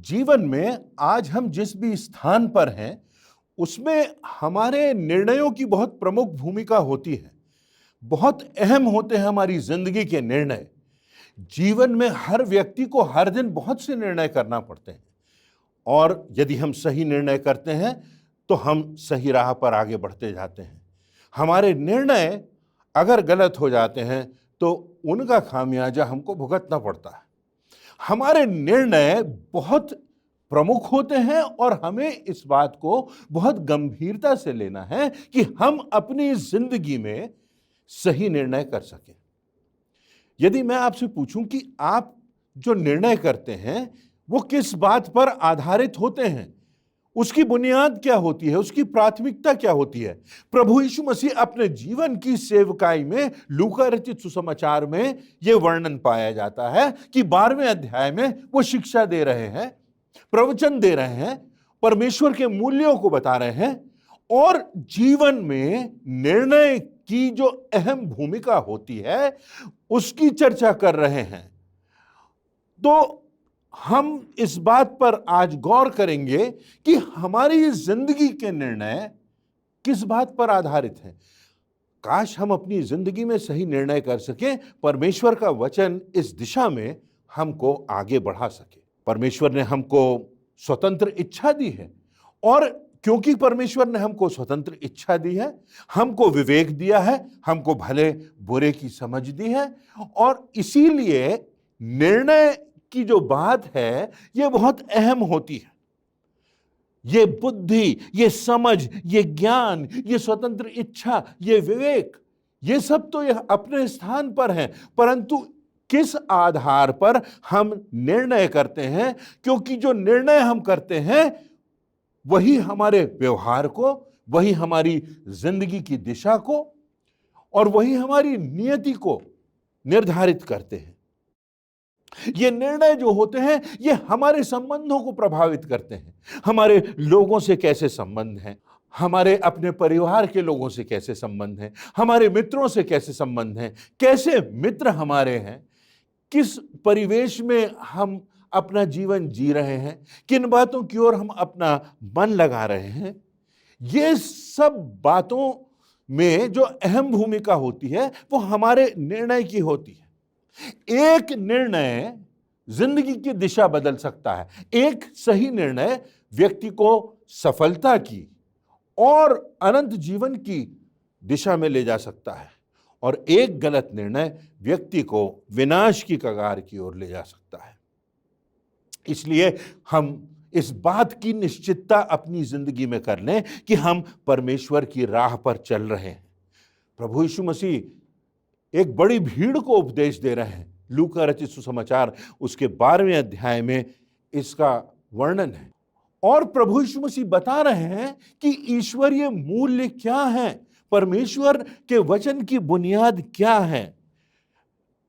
जीवन में आज हम जिस भी स्थान पर हैं, उसमें हमारे निर्णयों की बहुत प्रमुख भूमिका होती है। बहुत अहम होते हैं हमारी जिंदगी के निर्णय। जीवन में हर व्यक्ति को हर दिन बहुत से निर्णय करना पड़ते हैं और यदि हम सही निर्णय करते हैं तो हम सही राह पर आगे बढ़ते जाते हैं। हमारे निर्णय अगर गलत हो जाते हैं तो उनका खामियाजा हमको भुगतना पड़ता है। हमारे निर्णय बहुत प्रमुख होते हैं और हमें इस बात को बहुत गंभीरता से लेना है कि हम अपनी जिंदगी में सही निर्णय कर सकें। यदि मैं आपसे पूछूं कि आप जो निर्णय करते हैं वो किस बात पर आधारित होते हैं, उसकी बुनियाद क्या होती है, उसकी प्राथमिकता क्या होती है? प्रभु यीशु मसीह अपने जीवन की सेवकाई में लूका रचित सुसमाचार में यह वर्णन पाया जाता है कि 12वें अध्याय में वो शिक्षा दे रहे हैं, प्रवचन दे रहे हैं, परमेश्वर के मूल्यों को बता रहे हैं और जीवन में निर्णय की जो अहम भूमिका होती है उसकी चर्चा कर रहे हैं। तो हम इस बात पर आज गौर करेंगे कि हमारी जिंदगी के निर्णय किस बात पर आधारित हैं। काश हम अपनी जिंदगी में सही निर्णय कर सकें, परमेश्वर का वचन इस दिशा में हमको आगे बढ़ा सके। परमेश्वर ने हमको स्वतंत्र इच्छा दी है और क्योंकि परमेश्वर ने हमको स्वतंत्र इच्छा दी है, हमको विवेक दिया है, हमको भले बुरे की समझ दी है और इसीलिए निर्णय की जो बात है ये बहुत अहम होती है। ये बुद्धि, ये समझ, ये ज्ञान, ये स्वतंत्र इच्छा, ये विवेक, ये सब तो ये अपने स्थान पर हैं, परंतु किस आधार पर हम निर्णय करते हैं, क्योंकि जो निर्णय हम करते हैं वही हमारे व्यवहार को, वही हमारी जिंदगी की दिशा को और वही हमारी नियति को निर्धारित करते हैं। ये निर्णय जो होते हैं ये हमारे संबंधों को प्रभावित करते हैं। हमारे लोगों से कैसे संबंध हैं, हमारे अपने परिवार के लोगों से कैसे संबंध हैं, हमारे मित्रों से कैसे संबंध हैं, कैसे मित्र हमारे हैं, किस परिवेश में हम अपना जीवन जी रहे हैं, किन बातों की ओर हम अपना मन लगा रहे हैं, ये सब बातों में जो अहम भूमिका होती है वो हमारे निर्णय की होती है। एक निर्णय जिंदगी की दिशा बदल सकता है। एक सही निर्णय व्यक्ति को सफलता की और अनंत जीवन की दिशा में ले जा सकता है और एक गलत निर्णय व्यक्ति को विनाश की कगार की ओर ले जा सकता है। इसलिए हम इस बात की निश्चितता अपनी जिंदगी में कर लें कि हम परमेश्वर की राह पर चल रहे हैं। प्रभु यीशु मसीह एक बड़ी भीड़ को उपदेश दे रहे हैं। लूका रचित सुसमाचार उसके 12वें अध्याय में इसका वर्णन है और प्रभु यीशु मसीह बता रहे हैं कि ईश्वरीय मूल्य क्या है, परमेश्वर के वचन की बुनियाद क्या है,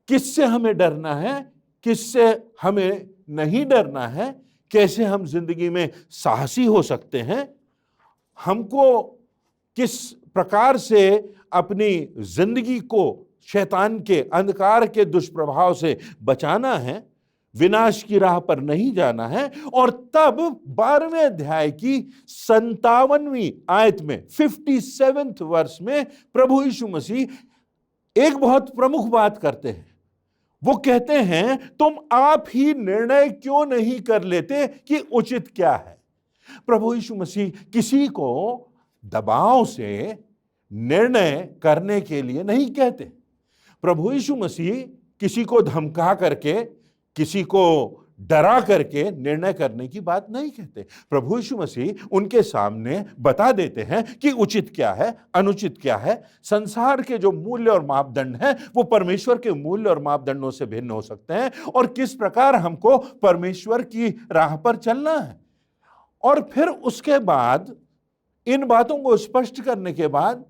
किससे हमें डरना है, किससे हमें नहीं डरना है, कैसे हम जिंदगी में साहसी हो सकते हैं, हमको किस प्रकार से अपनी जिंदगी को शैतान के अंधकार के दुष्प्रभाव से बचाना है, विनाश की राह पर नहीं जाना है। और तब 12वें अध्याय की 57वीं आयत में 57th वर्ष में प्रभु यीशु मसीह एक बहुत प्रमुख बात करते हैं। वो कहते हैं तुम आप ही निर्णय क्यों नहीं कर लेते कि उचित क्या है। प्रभु यीशु मसीह किसी को दबाव से निर्णय करने के लिए नहीं कहते। प्रभु यीशु मसीह किसी को धमका करके, किसी को डरा करके निर्णय करने की बात नहीं कहते। प्रभु यीशु मसीह उनके सामने बता देते हैं कि उचित क्या है, अनुचित क्या है। संसार के जो मूल्य और मापदंड हैं वो परमेश्वर के मूल्य और मापदंडों से भिन्न हो सकते हैं और किस प्रकार हमको परमेश्वर की राह पर चलना है। और फिर उसके बाद इन बातों को स्पष्ट करने के बाद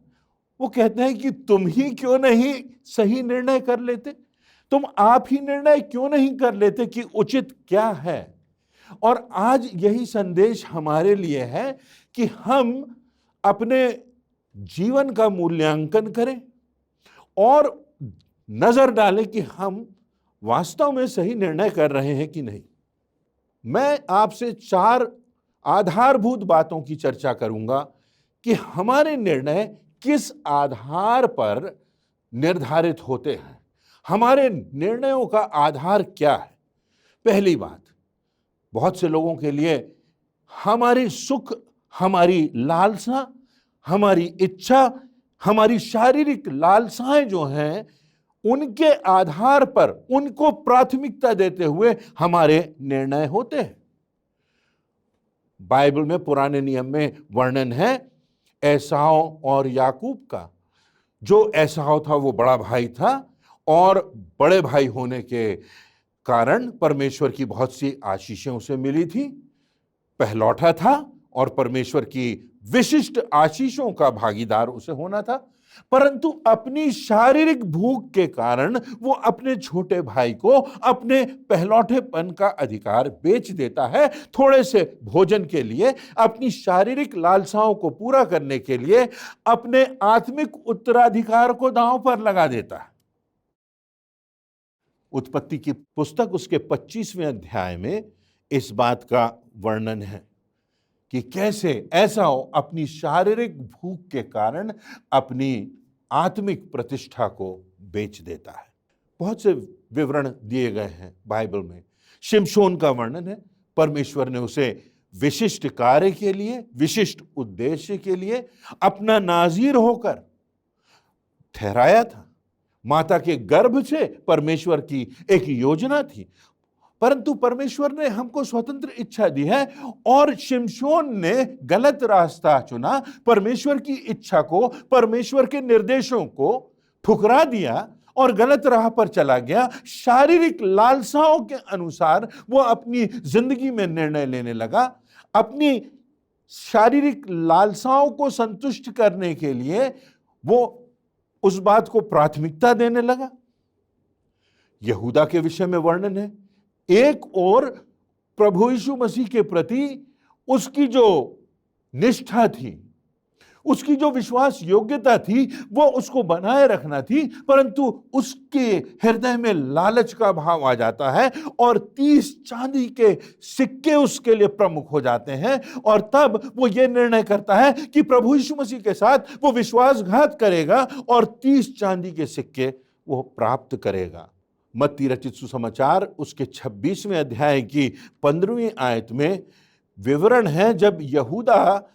वो कहते हैं कि तुम ही क्यों नहीं सही निर्णय कर लेते, तुम आप ही निर्णय क्यों नहीं कर लेते कि उचित क्या है। और आज यही संदेश हमारे लिए है कि हम अपने जीवन का मूल्यांकन करें और नजर डालें कि हम वास्तव में सही निर्णय कर रहे हैं कि नहीं। मैं आपसे 4 आधारभूत बातों की चर्चा करूंगा कि हमारे निर्णय किस आधार पर निर्धारित होते हैं, हमारे निर्णयों का आधार क्या है। पहली बात, बहुत से लोगों के लिए हमारी सुख, हमारी लालसा, हमारी इच्छा, हमारी शारीरिक लालसाएं जो हैं, उनके आधार पर उनको प्राथमिकता देते हुए हमारे निर्णय होते हैं। बाइबल में, पुराने नियम में वर्णन है एसाव और याकूब का। जो एसाव था वो बड़ा भाई था और बड़े भाई होने के कारण परमेश्वर की बहुत सी आशीषें उसे मिली थी, पहलौठा था और परमेश्वर की विशिष्ट आशीषों का भागीदार उसे होना था। परंतु अपनी शारीरिक भूख के कारण वो अपने छोटे भाई को अपने पहलौठेपन का अधिकार बेच देता है, थोड़े से भोजन के लिए, अपनी शारीरिक लालसाओं को पूरा करने के लिए अपने आत्मिक उत्तराधिकार को दांव पर लगा देता है। उत्पत्ति की पुस्तक उसके 25वें अध्याय में इस बात का वर्णन है कि कैसे एसाव अपनी शारीरिक भूख के कारण अपनी आत्मिक प्रतिष्ठा को बेच देता है। बहुत से विवरण दिए गए हैं बाइबल में। शिमशोन का वर्णन है, परमेश्वर ने उसे विशिष्ट कार्य के लिए, विशिष्ट उद्देश्य के लिए अपना नाजीर होकर ठहराया था। माता के गर्भ से परमेश्वर की एक योजना थी, परंतु परमेश्वर ने हमको स्वतंत्र इच्छा दी है और शिमशोन ने गलत रास्ता चुना, परमेश्वर की इच्छा को, परमेश्वर के निर्देशों को ठुकरा दिया और गलत राह पर चला गया। शारीरिक लालसाओं के अनुसार वो अपनी जिंदगी में निर्णय लेने लगा। अपनी शारीरिक लालसाओं को संतुष्ट करने के लिए वो उस बात को प्राथमिकता देने लगा। यहूदा के विषय में वर्णन है, एक और प्रभु यीशु मसीह के प्रति उसकी जो निष्ठा थी, उसकी जो विश्वास योग्यता थी, वो उसको बनाए रखना थी, परंतु उसके हृदय में लालच का भाव आ जाता है और 30 चांदी के सिक्के उसके लिए प्रमुख हो जाते हैं। और तब वो ये निर्णय करता है कि प्रभु यीशु मसीह के साथ वो विश्वासघात करेगा और 30 चांदी के सिक्के वो प्राप्त करेगा। मत्ती रचित सुसमाचार उसके 26वें अध्याय की 15वीं आयत में विवरण है, जब यहूदा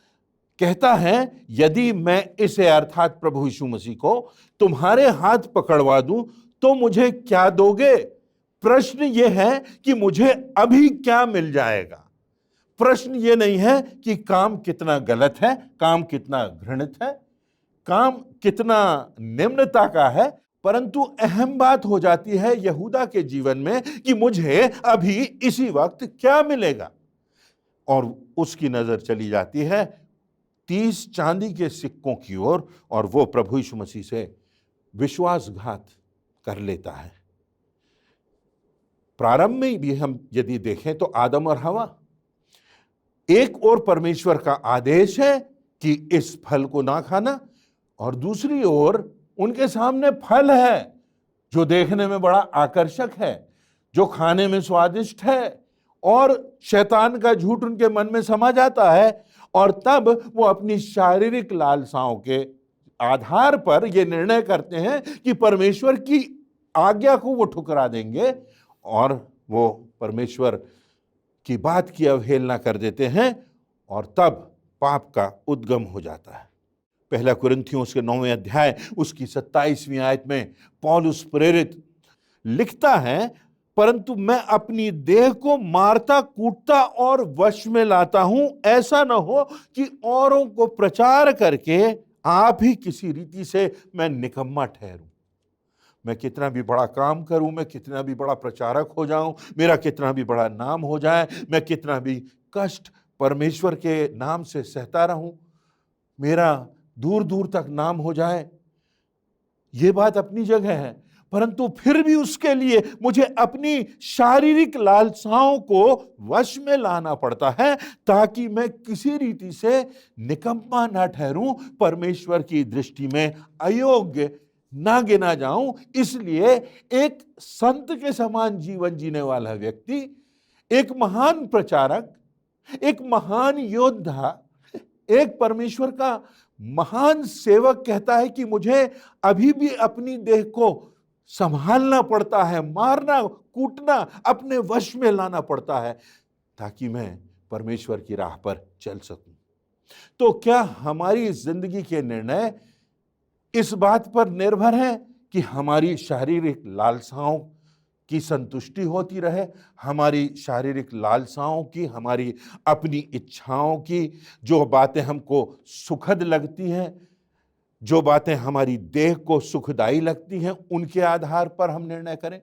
कहता है, यदि मैं इसे अर्थात प्रभु यीशु मसीह को तुम्हारे हाथ पकड़वा दूं तो मुझे क्या दोगे। प्रश्न यह है कि मुझे अभी क्या मिल जाएगा। प्रश्न यह नहीं है कि काम कितना गलत है, काम कितना घृणित है, काम कितना निम्नता का है, परंतु अहम बात हो जाती है यहूदा के जीवन में कि मुझे अभी इसी वक्त क्या मिलेगा। और उसकी नजर चली जाती है 30 चांदी के सिक्कों की ओर और वो प्रभु यीशु मसीह से विश्वासघात कर लेता है। प्रारंभ में भी हम यदि देखें तो आदम और हवा, एक और परमेश्वर का आदेश है कि इस फल को ना खाना, और दूसरी ओर उनके सामने फल है जो देखने में बड़ा आकर्षक है, जो खाने में स्वादिष्ट है, और शैतान का झूठ उनके मन में समा जाता है और तब वो अपनी शारीरिक लालसाओं के आधार पर ये निर्णय करते हैं कि परमेश्वर की आज्ञा को वो ठुकरा देंगे और वो परमेश्वर की बात की अवहेलना कर देते हैं और तब पाप का उद्गम हो जाता है। पहला कुरिन्थियों उसके 9वें अध्याय उसकी 27वीं आयत में पौलुस प्रेरित लिखता है, परंतु मैं अपनी देह को मारता कूटता और वश में लाता हूं, ऐसा न हो कि औरों को प्रचार करके आप ही किसी रीति से मैं निकम्मा ठहरूं। मैं कितना भी बड़ा काम करूं, मैं कितना भी बड़ा प्रचारक हो जाऊं, मेरा कितना भी बड़ा नाम हो जाए, मैं कितना भी कष्ट परमेश्वर के नाम से सहता रहूं, मेरा दूर दूर तक नाम हो जाए, ये बात अपनी जगह है, परंतु फिर भी उसके लिए मुझे अपनी शारीरिक लालसाओं को वश में लाना पड़ता है ताकि मैं किसी रीति से निकम्मा ना ठहरूं, परमेश्वर की दृष्टि में अयोग्य ना गिना जाऊं। इसलिए एक संत के समान जीवन जीने वाला व्यक्ति, एक महान प्रचारक, एक महान योद्धा, एक परमेश्वर का महान सेवक कहता है कि मुझे अभी भी अपनी देह को संभालना पड़ता है, मारना कूटना अपने वश में लाना पड़ता है ताकि मैं परमेश्वर की राह पर चल सकूं। तो क्या हमारी जिंदगी के निर्णय इस बात पर निर्भर है कि हमारी शारीरिक लालसाओं की संतुष्टि होती रहे, हमारी शारीरिक लालसाओं की, हमारी अपनी इच्छाओं की, जो बातें हमको सुखद लगती हैं, जो बातें हमारी देह को सुखदाई लगती हैं, उनके आधार पर हम निर्णय करें?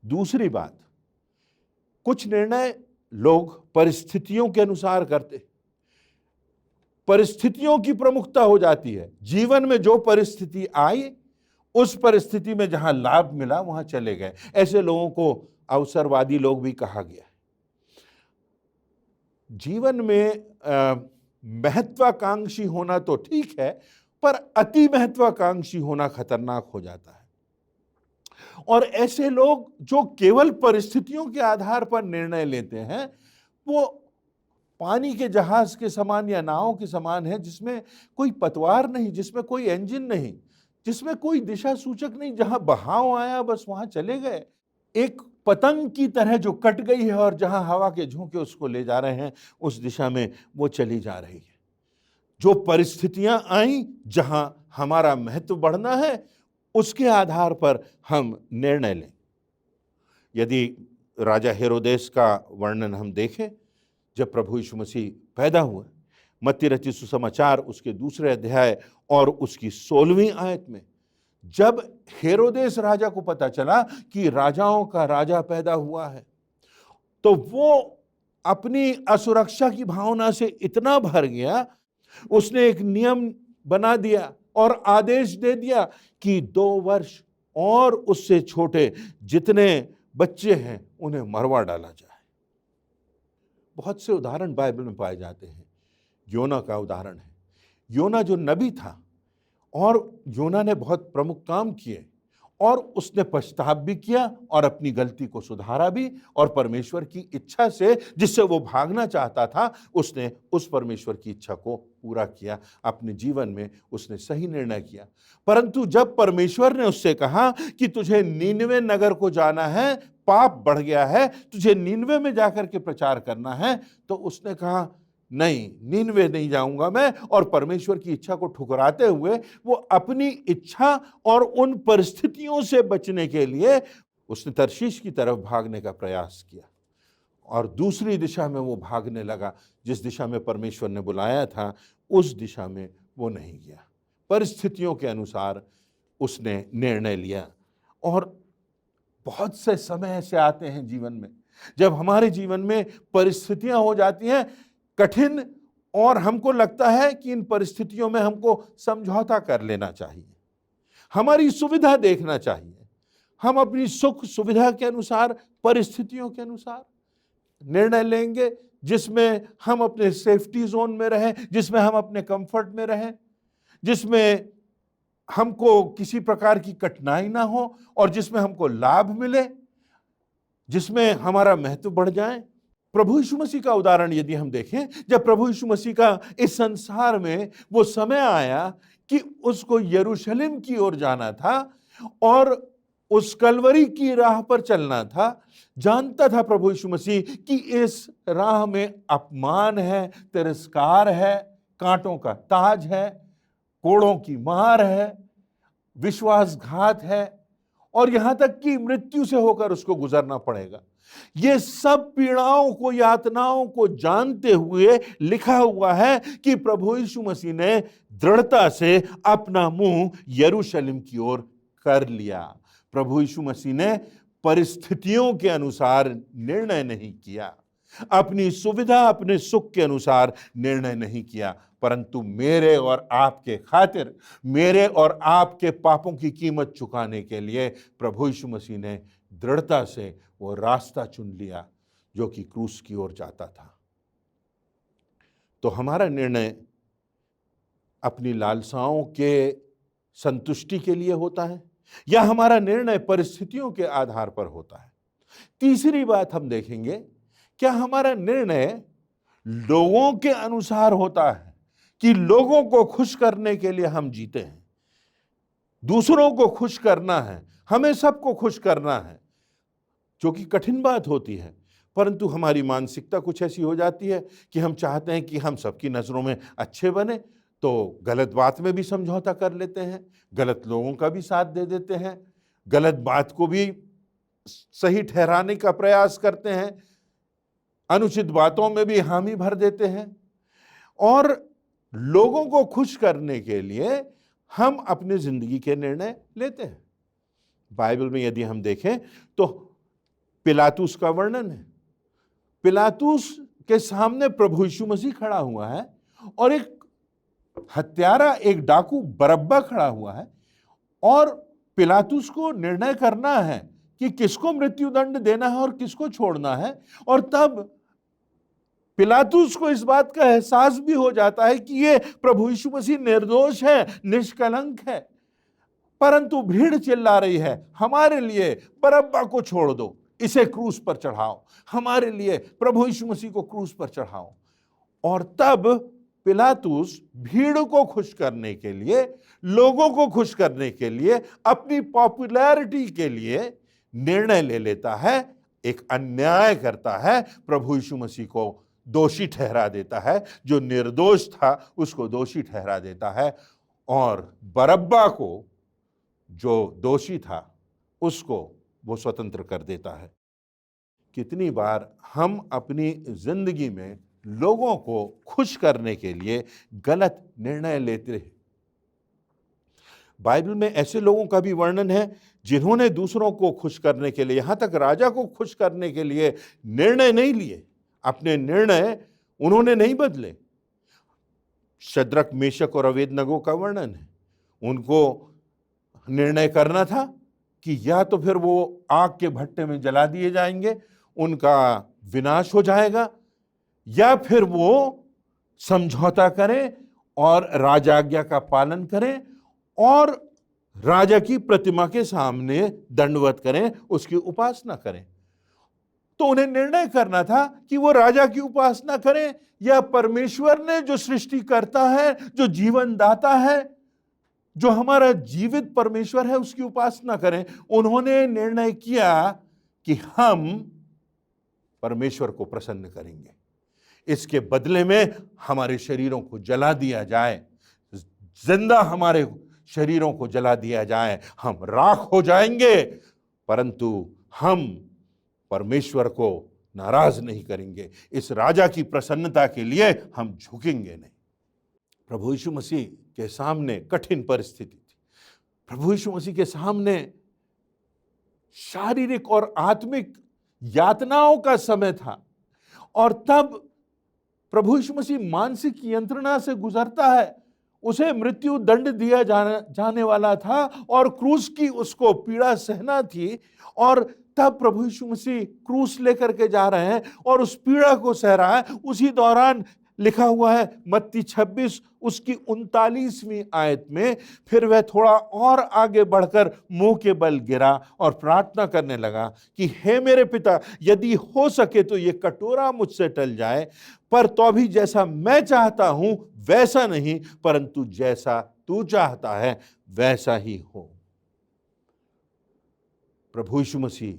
दूसरी बात, कुछ निर्णय लोग परिस्थितियों के अनुसार करते, परिस्थितियों की प्रमुखता हो जाती है। जीवन में जो परिस्थिति आई, उस परिस्थिति में जहां लाभ मिला वहां चले गए। ऐसे लोगों को अवसरवादी लोग भी कहा गया है। जीवन में महत्वाकांक्षी होना तो ठीक है, पर अति महत्वाकांक्षी होना खतरनाक हो जाता है। और ऐसे लोग जो केवल परिस्थितियों के आधार पर निर्णय लेते हैं, वो पानी के जहाज के समान या नाव के समान है, जिसमें कोई पतवार नहीं, जिसमें कोई इंजन नहीं, जिसमें कोई दिशा सूचक नहीं, जहां बहाव आया बस वहां चले गए। एक पतंग की तरह जो कट गई है और जहां हवा के झोंके उसको ले जा रहे हैं, उस दिशा में वो चली जा रही है। जो परिस्थितियां आई, जहां हमारा महत्व बढ़ना है, उसके आधार पर हम निर्णय लें। यदि राजा हेरोदेस का वर्णन हम देखें, जब प्रभु यीशु मसीह पैदा हुए, मत्ती रचित सुसमाचार उसके 2 अध्याय और उसकी 16वीं आयत में, जब हेरोदेस राजा को पता चला कि राजाओं का राजा पैदा हुआ है, तो वो अपनी असुरक्षा की भावना से इतना भर गया, उसने एक नियम बना दिया और आदेश दे दिया कि 2 वर्ष और उससे छोटे जितने बच्चे हैं उन्हें मरवा डाला जाए। बहुत से उदाहरण बाइबल में पाए जाते हैं। योना का उदाहरण है। योना जो नबी था, और योना ने बहुत प्रमुख काम किए, और उसने पछतावा भी किया और अपनी गलती को सुधारा भी, और परमेश्वर की इच्छा से, जिससे वो भागना चाहता था, उसने उस परमेश्वर की इच्छा को पूरा किया। अपने जीवन में उसने सही निर्णय किया। परंतु जब परमेश्वर ने उससे कहा कि तुझे नीनवे नगर को जाना है, पाप बढ़ गया है, तुझे नीनवे में जाकर के प्रचार करना है, तो उसने कहा नहीं, नीनवे नहीं जाऊंगा मैं। और परमेश्वर की इच्छा को ठुकराते हुए वो अपनी इच्छा और उन परिस्थितियों से बचने के लिए उसने तर्शीश की तरफ भागने का प्रयास किया, और दूसरी दिशा में वो भागने लगा। जिस दिशा में परमेश्वर ने बुलाया था, उस दिशा में वो नहीं गया। परिस्थितियों के अनुसार उसने निर्णय लिया। और बहुत से समय ऐसे आते हैं जीवन में, जब हमारे जीवन में परिस्थितियां हो जाती हैं कठिन, और हमको लगता है कि इन परिस्थितियों में हमको समझौता कर लेना चाहिए, हमारी सुविधा देखना चाहिए। हम अपनी सुख सुविधा के अनुसार, परिस्थितियों के अनुसार निर्णय लेंगे, जिसमें हम अपने सेफ्टी जोन में रहें, जिसमें हम अपने कंफर्ट में रहें, जिसमें हमको किसी प्रकार की कठिनाई ना हो, और जिसमें हमको लाभ मिले, जिसमें हमारा महत्व बढ़ जाए। प्रभु यीशु मसीह का उदाहरण यदि हम देखें, जब प्रभु यीशु मसीह का इस संसार में वो समय आया कि उसको यरूशलेम की ओर जाना था और उस कलवरी की राह पर चलना था, जानता था प्रभु यीशु मसीह कि इस राह में अपमान है, तिरस्कार है, कांटों का ताज है, कोड़ों की मार है, विश्वासघात है, और यहां तक कि मृत्यु से होकर उसको गुजरना पड़ेगा। ये सब पीड़ाओं को, यातनाओं को जानते हुए लिखा हुआ है कि प्रभु यीशु मसीह ने दृढ़ता से अपना मुंह यरूशलेम की ओर कर लिया। प्रभु यीशु मसीह ने परिस्थितियों के अनुसार निर्णय नहीं किया, अपनी सुविधा, अपने सुख के अनुसार निर्णय नहीं किया, परंतु मेरे और आपके खातिर, मेरे और आपके पापों की कीमत चुकाने के लिए प्रभु यीशु मसीह ने दृढ़ता से वो रास्ता चुन लिया जो कि क्रूस की ओर जाता था। तो हमारा निर्णय अपनी लालसाओं के संतुष्टि के लिए होता है, या हमारा निर्णय परिस्थितियों के आधार पर होता है? तीसरी बात हम देखेंगे क्या हमारा निर्णय लोगों के अनुसार होता है कि लोगों को खुश करने के लिए हम जीते हैं? दूसरों को खुश करना है, हमें सबको खुश करना है, जो कि कठिन बात होती है, परंतु हमारी मानसिकता कुछ ऐसी हो जाती है कि हम चाहते हैं कि हम सबकी नजरों में अच्छे बने, तो गलत बात में भी समझौता कर लेते हैं, गलत लोगों का भी साथ दे देते हैं, गलत बात को भी सही ठहराने का प्रयास करते हैं, अनुचित बातों में भी हामी भर देते हैं और लोगों को खुश करने के लिए हम अपनी जिंदगी के निर्णय लेते हैं। बाइबल में यदि हम देखें तो पिलातुस का वर्णन है। पिलातुस के सामने प्रभु यीशु मसीह खड़ा हुआ है और एक हत्यारा, एक डाकू बरअब्बा खड़ा हुआ है और पिलातुस को निर्णय करना है कि किसको मृत्युदंड देना है और किसको छोड़ना है। और तब पिलातुस को इस बात का एहसास भी हो जाता है कि ये प्रभु यीशु मसीह निर्दोष है, निष्कलंक है, परंतु भीड़ चिल्ला रही है, हमारे लिए बरअब्बा को छोड़ दो, इसे क्रूस पर चढ़ाओ, हमारे लिए प्रभु यीशु मसीह को क्रूस पर चढ़ाओ। और तब पिलातुस भीड़ को खुश करने के लिए, लोगों को खुश करने के लिए, अपनी पॉपुलैरिटी के लिए निर्णय ले लेता है, एक अन्याय करता है, प्रभु यीशु मसीह को दोषी ठहरा देता है, जो निर्दोष था उसको दोषी ठहरा देता है और बरअब्बा को, जो दोषी था, उसको वो स्वतंत्र कर देता है। कितनी बार हम अपनी जिंदगी में लोगों को खुश करने के लिए गलत निर्णय लेते हैं। बाइबल में ऐसे लोगों का भी वर्णन है जिन्होंने दूसरों को खुश करने के लिए, यहां तक राजा को खुश करने के लिए निर्णय नहीं लिए, अपने निर्णय उन्होंने नहीं बदले। शद्रक, मेशक और अबेदनगो का वर्णन है। उनको निर्णय करना था कि या तो फिर वो आग के भट्टे में जला दिए जाएंगे, उनका विनाश हो जाएगा, या फिर वो समझौता करें और राजाज्ञा का पालन करें और राजा की प्रतिमा के सामने दंडवत करें, उसकी उपासना करें। तो उन्हें निर्णय करना था कि वो राजा की उपासना करें या परमेश्वर ने, जो सृष्टि करता है, जो जीवन दाता है, जो हमारा जीवित परमेश्वर है, उसकी उपासना करें। उन्होंने निर्णय किया कि हम परमेश्वर को प्रसन्न करेंगे, इसके बदले में हमारे शरीरों को जला दिया जाए, जिंदा हमारे शरीरों को जला दिया जाए, हम राख हो जाएंगे, परंतु हम परमेश्वर को नाराज नहीं करेंगे। इस राजा की प्रसन्नता के लिए हम झुकेंगे नहीं। प्रभु यीशु मसीह के सामने कठिन परिस्थिति थी। प्रभु यीशु मसीह के सामने शारीरिक और आत्मिक यातनाओं का समय था और तब प्रभु यीशु मसीह मानसिक यंत्रणा से गुजरता है। उसे मृत्यु दंड दिया जाने वाला था और क्रूस की उसको पीड़ा सहना थी और तब प्रभु यीशु मसीह क्रूस लेकर के जा रहे हैं और उस पीड़ा को सह रहा है। उसी दौरान लिखा हुआ है मत्ती 26 उसकी 39वीं आयत में, फिर वह थोड़ा और आगे बढ़कर मुंह के बल गिरा और प्रार्थना करने लगा कि हे मेरे पिता, यदि हो सके तो ये कटोरा मुझसे टल जाए, पर तो भी जैसा मैं चाहता हूं वैसा नहीं, परंतु जैसा तू चाहता है वैसा ही हो। प्रभु यीशु मसीह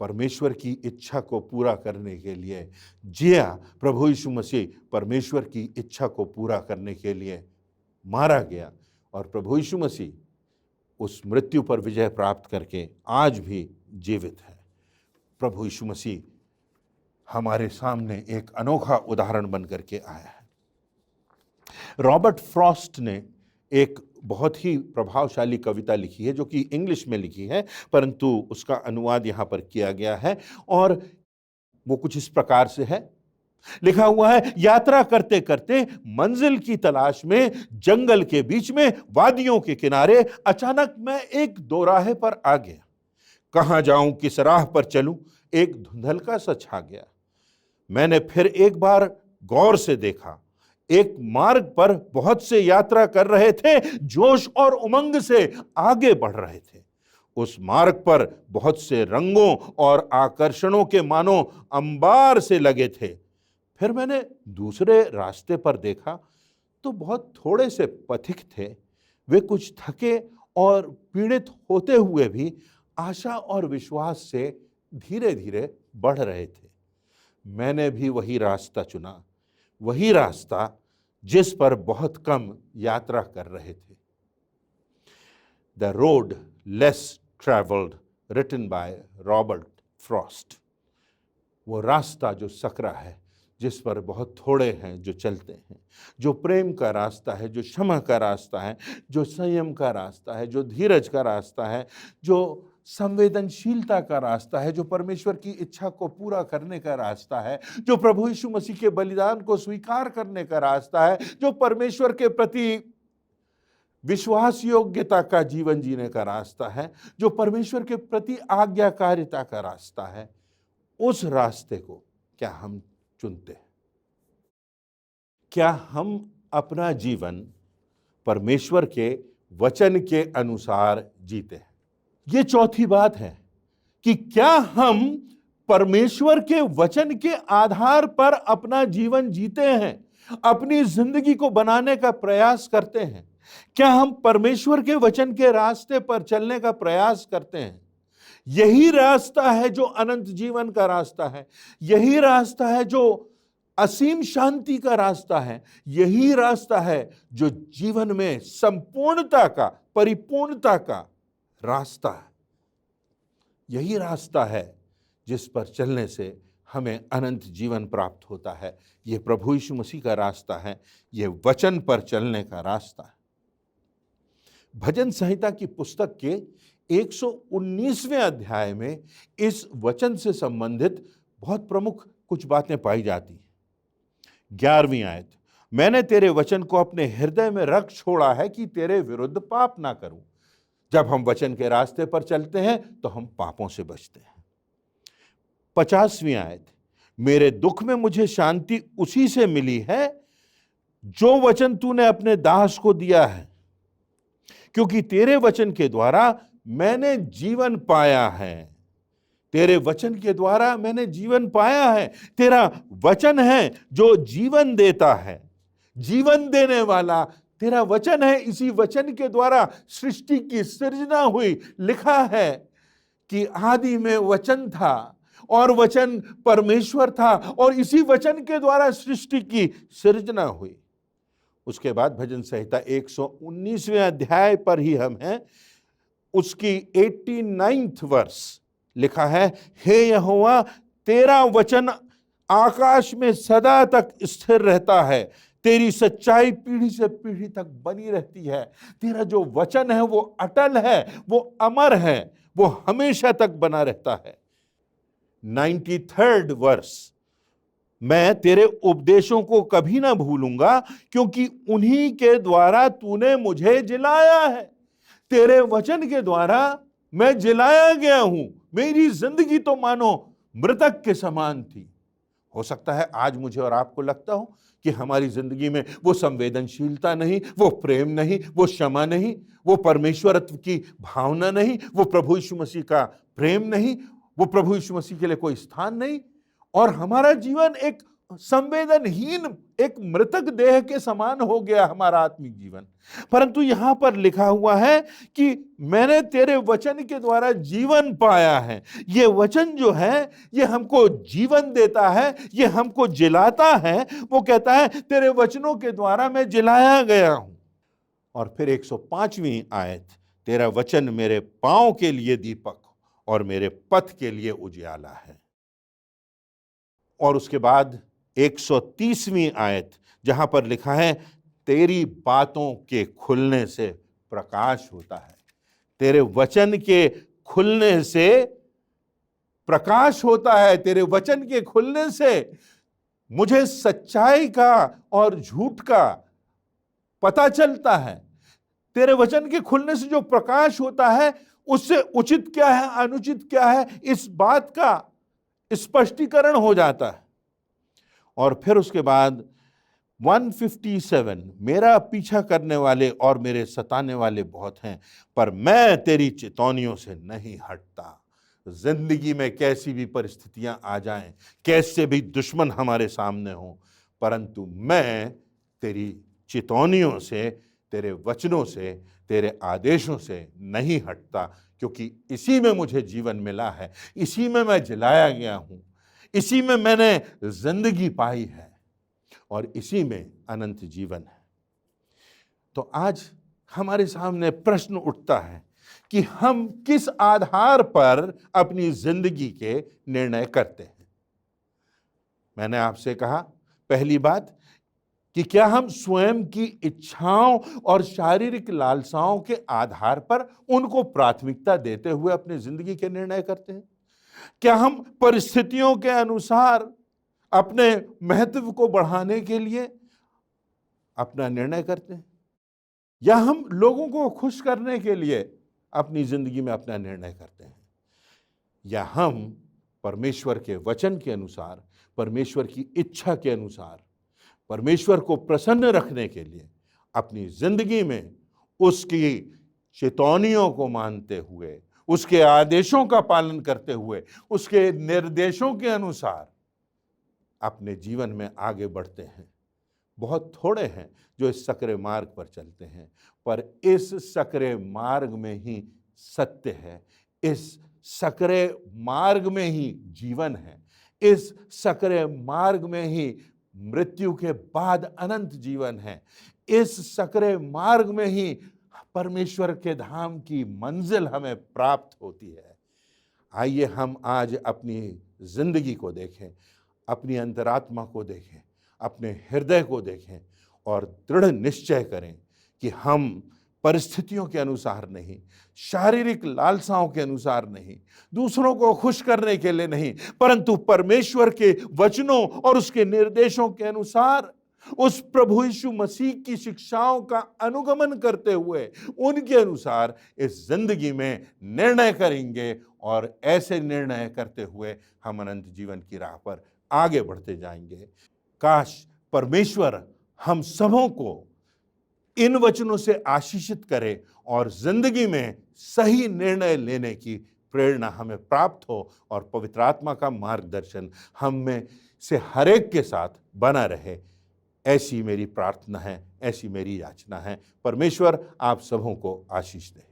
परमेश्वर की इच्छा को पूरा करने के लिए जिया। प्रभु यीशु मसीह परमेश्वर की इच्छा को पूरा करने के लिए मारा गया और प्रभु यीशु मसीह उस मृत्यु पर विजय प्राप्त करके आज भी जीवित है। प्रभु यीशु मसीह हमारे सामने एक अनोखा उदाहरण बन करके आया है। रॉबर्ट फ्रॉस्ट ने एक बहुत ही प्रभावशाली कविता लिखी है जो कि इंग्लिश में लिखी है, परंतु उसका अनुवाद यहाँ पर किया गया है और वो कुछ इस प्रकार से है। लिखा हुआ है, यात्रा करते करते मंजिल की तलाश में जंगल के बीच में वादियों के किनारे अचानक मैं एक दोराहे पर आ गया। कहाँ जाऊं, किस राह पर चलूं, एक धुंधलका सा छा गया। मैंने फिर एक बार गौर से देखा, एक मार्ग पर बहुत से यात्रा कर रहे थे, जोश और उमंग से आगे बढ़ रहे थे। उस मार्ग पर बहुत से रंगों और आकर्षणों के मानो अंबार से लगे थे। फिर मैंने दूसरे रास्ते पर देखा तो बहुत थोड़े से पथिक थे। वे कुछ थके और पीड़ित होते हुए भी आशा और विश्वास से धीरे धीरे बढ़ रहे थे। मैंने भी वही रास्ता चुना, वही रास्ता जिस पर बहुत कम यात्रा कर रहे थे। The road less travelled, written by Robert Frost. वो रास्ता जो सकरा है, जिस पर बहुत थोड़े हैं जो चलते हैं, जो प्रेम का रास्ता है, जो क्षमा का रास्ता है, जो संयम का रास्ता है, जो धीरज का रास्ता है, जो संवेदनशीलता का रास्ता है, जो परमेश्वर की इच्छा को पूरा करने का रास्ता है, जो प्रभु यीशु मसीह के बलिदान को स्वीकार करने का रास्ता है, जो परमेश्वर के प्रति विश्वास योग्यता का जीवन जीने का रास्ता है, जो परमेश्वर के प्रति आज्ञाकारिता का रास्ता है, उस रास्ते को क्या हम चुनते हैं? क्या हम अपना जीवन परमेश्वर के वचन के अनुसार जीते हैं? ये चौथी बात है कि क्या हम परमेश्वर के वचन के आधार पर अपना जीवन जीते हैं, अपनी जिंदगी को बनाने का प्रयास करते हैं? क्या हम परमेश्वर के वचन के रास्ते पर चलने का प्रयास करते हैं? यही रास्ता है जो अनंत जीवन का रास्ता है, यही रास्ता है जो असीम शांति का रास्ता है, यही रास्ता है जो जीवन में संपूर्णता का, परिपूर्णता का रास्ता है। यही रास्ता है जिस पर चलने से हमें अनंत जीवन प्राप्त होता है। यह प्रभु यीशु मसीह का रास्ता है, यह वचन पर चलने का रास्ता है। भजन संहिता की पुस्तक के 119वें अध्याय में इस वचन से संबंधित बहुत प्रमुख कुछ बातें पाई जाती हैं। 11वीं आयत, मैंने तेरे वचन को अपने हृदय में रख छोड़ा है कि तेरे विरुद्ध पाप ना करूं। जब हम वचन के रास्ते पर चलते हैं तो हम पापों से बचते हैं। 50वीं आयत, मेरे दुख में मुझे शांति उसी से मिली है जो वचन तूने अपने दास को दिया है, क्योंकि तेरे वचन के द्वारा मैंने जीवन पाया है। तेरे वचन के द्वारा मैंने जीवन पाया है। तेरा वचन है जो जीवन देता है, जीवन देने वाला तेरा वचन है। इसी वचन के द्वारा सृष्टि की सृजना हुई। लिखा है कि आदि में वचन था और वचन परमेश्वर था और इसी वचन के द्वारा सृष्टि की सृजना हुई। उसके बाद भजन संहिता 119वें अध्याय पर ही हम हैं। उसकी 89th वर्स लिखा है, हे यहोवा तेरा वचन आकाश में सदा तक स्थिर रहता है, तेरी सच्चाई पीढ़ी से पीढ़ी तक बनी रहती है। तेरा जो वचन है वो अटल है, वो अमर है, वो हमेशा तक बना रहता है। 93rd वर्स, मैं तेरे उपदेशों को कभी ना भूलूंगा, क्योंकि उन्हीं के द्वारा तूने मुझे जिलाया है। तेरे वचन के द्वारा मैं जिलाया गया हूं। मेरी जिंदगी तो मानो मृतक के समान थी। हो सकता है आज मुझे और आपको लगता हो कि हमारी जिंदगी में वो संवेदनशीलता नहीं, वो प्रेम नहीं, वो क्षमा नहीं, वो परमेश्वरत्व की भावना नहीं, वो प्रभु यीशु मसीह का प्रेम नहीं, वो प्रभु यीशु मसीह के लिए कोई स्थान नहीं, और हमारा जीवन एक संवेदनहीन, एक मृतक देह के समान हो गया हमारा आत्मिक जीवन। परंतु यहां पर लिखा हुआ है कि मैंने तेरे वचन के द्वारा जीवन पाया है। ये वचन जो है ये हमको जीवन देता है, ये हमको जिलाता है। वो कहता है तेरे वचनों के द्वारा मैं जिलाया गया हूं। और फिर 105वीं आयत, तेरा वचन मेरे पांव के लिए दीपक और मेरे पथ के लिए उजियाला है। और उसके बाद 130वीं आयत, जहां पर लिखा है तेरी बातों के खुलने से प्रकाश होता है। तेरे वचन के खुलने से प्रकाश होता है। तेरे वचन के खुलने से मुझे सच्चाई का और झूठ का पता चलता है। तेरे वचन के खुलने से जो प्रकाश होता है उससे उचित क्या है, अनुचित क्या है, इस बात का स्पष्टीकरण हो जाता है। और फिर उसके बाद 157, मेरा पीछा करने वाले और मेरे सताने वाले बहुत हैं, पर मैं तेरी चितौनियों से नहीं हटता। जिंदगी में कैसी भी परिस्थितियां आ जाएं, कैसे भी दुश्मन हमारे सामने हों, परंतु मैं तेरी चितौनियों से, तेरे वचनों से, तेरे आदेशों से नहीं हटता, क्योंकि इसी में मुझे जीवन मिला है, इसी में मैं जिलाया गया हूं, इसी में मैंने जिंदगी पाई है और इसी में अनंत जीवन है। तो आज हमारे सामने प्रश्न उठता है कि हम किस आधार पर अपनी जिंदगी के निर्णय करते हैं। मैंने आपसे कहा, पहली बात कि क्या हम स्वयं की इच्छाओं और शारीरिक लालसाओं के आधार पर उनको प्राथमिकता देते हुए अपनी जिंदगी के निर्णय करते हैं? क्या हम परिस्थितियों के अनुसार अपने महत्व को बढ़ाने के लिए अपना निर्णय करते हैं, या हम लोगों को खुश करने के लिए अपनी जिंदगी में अपना निर्णय करते हैं, या हम परमेश्वर के वचन के अनुसार, परमेश्वर की इच्छा के अनुसार, परमेश्वर को प्रसन्न रखने के लिए अपनी जिंदगी में उसकी चेतावनियों को मानते हुए, उसके आदेशों का पालन करते हुए, उसके निर्देशों के अनुसार अपने जीवन में आगे बढ़ते हैं। बहुत थोड़े हैं जो इस सकरे मार्ग पर चलते हैं, पर इस सकरे मार्ग में ही सत्य है, इस सकरे मार्ग में ही जीवन है, इस सकरे मार्ग में ही मृत्यु के बाद अनंत जीवन है, इस सकरे मार्ग में ही परमेश्वर के धाम की मंजिल हमें प्राप्त होती है। आइए हम आज अपनी जिंदगी को देखें, अपनी अंतरात्मा को देखें, अपने हृदय को देखें और दृढ़ निश्चय करें कि हम परिस्थितियों के अनुसार नहीं, शारीरिक लालसाओं के अनुसार नहीं, दूसरों को खुश करने के लिए नहीं, परंतु परमेश्वर के वचनों और उसके निर्देशों के अनुसार, उस प्रभु यीशु मसीह की शिक्षाओं का अनुगमन करते हुए उनके अनुसार इस जिंदगी में निर्णय करेंगे और ऐसे निर्णय करते हुए हम अनंत जीवन की राह पर आगे बढ़ते जाएंगे। काश परमेश्वर हम सबों को इन वचनों से आशीषित करे और जिंदगी में सही निर्णय लेने की प्रेरणा हमें प्राप्त हो और पवित्र आत्मा का मार्गदर्शन हम में से हर एक के साथ बना रहे। ऐसी मेरी प्रार्थना है, ऐसी मेरी याचना है। परमेश्वर आप सबों को आशीष दे।